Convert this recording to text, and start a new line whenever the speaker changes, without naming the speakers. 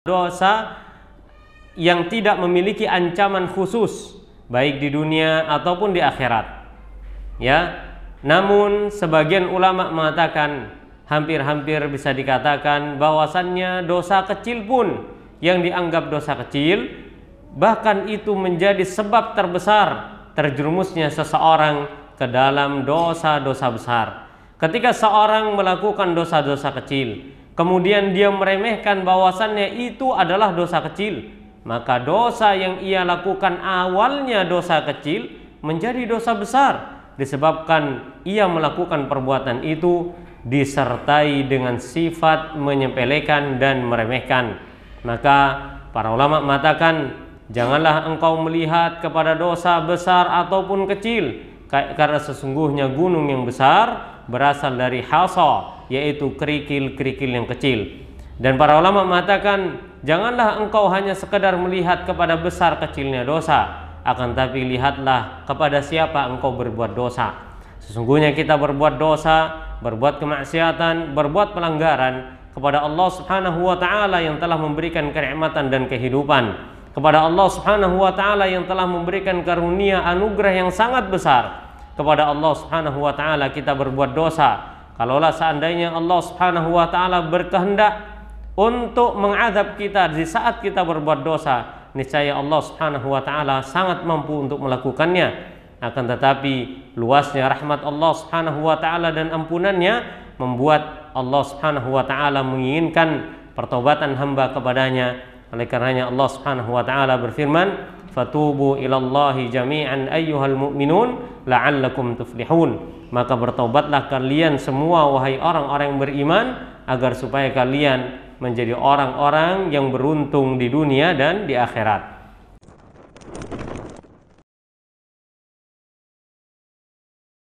dosa yang tidak memiliki ancaman khusus baik di dunia ataupun di akhirat. Ya, namun sebagian ulama mengatakan hampir-hampir bisa dikatakan bahwasannya dosa kecil pun yang dianggap dosa kecil, bahkan itu menjadi sebab terbesar terjerumusnya seseorang ke dalam dosa-dosa besar. Ketika seorang melakukan dosa-dosa kecil, kemudian dia meremehkan bahwasannya itu adalah dosa kecil, maka dosa yang ia lakukan awalnya dosa kecil menjadi dosa besar, disebabkan ia melakukan perbuatan itu disertai dengan sifat menyepelekan dan meremehkan. Maka para ulama mengatakan, janganlah engkau melihat kepada dosa besar ataupun kecil, karena sesungguhnya gunung yang besar berasal dari hasa, yaitu kerikil-kerikil yang kecil. Dan para ulama mengatakan, janganlah engkau hanya sekedar melihat kepada besar kecilnya dosa, akan tapi lihatlah kepada siapa engkau berbuat dosa. Sesungguhnya kita berbuat dosa, berbuat kemaksiatan, berbuat pelanggaran kepada Allah Subhanahu wa taala yang telah memberikan kenikmatan dan kehidupan, kepada Allah Subhanahu wa taala yang telah memberikan karunia anugerah yang sangat besar. Kepada Allah Subhanahu wa taala kita berbuat dosa. Kalaulah seandainya Allah Subhanahu wa taala berkehendak untuk mengazab kita di saat kita berbuat dosa, niscaya Allah Subhanahu wa taala sangat mampu untuk melakukannya. Akan tetapi luasnya rahmat Allah Subhanahu wa taala dan ampunannya membuat Allah Subhanahu wa taala menginginkan pertobatan hamba kepadanya. Oleh karenanya Allah Subhanahu wa taala berfirman, "Fatubu ilallahi jami'an ayyuhal mu'minun la'allakum tuflihun." Maka bertobatlah kalian semua wahai orang-orang yang beriman, agar supaya kalian menjadi orang-orang yang beruntung di dunia dan di akhirat.